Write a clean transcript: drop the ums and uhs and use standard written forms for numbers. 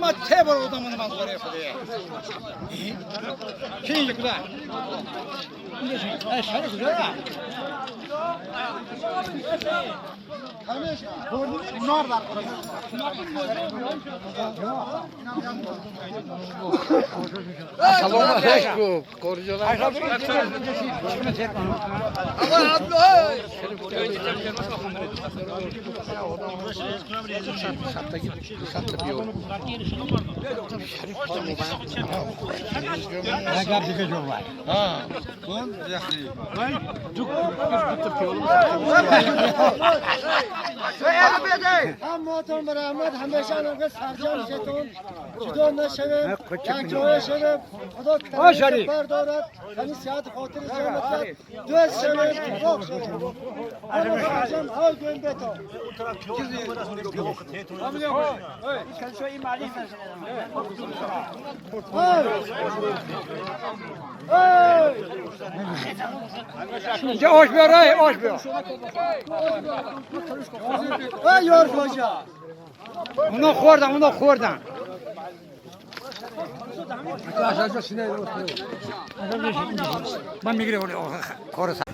Mate var odamın manzara yapıyor. Şey güzel. Şöyle güzel ha. Bunlar var. Selamünaleyküm. Korucular. Aman abla. Ne kadar bir var. Ha. Kon yakni. Vay. Çok هم ماتون برحمت همیشه نگه سرجان شدون شدون نشویم یک جای شویم خدا تنید بردارد همین سیاد خاطر جامعت دوست شویم خوب شویم اما سرجان های دویم بیتا Şimdi hoş bir arayı, hoş bir. ای یار خوشا Onu khordan. Ben migre oraya, korusa.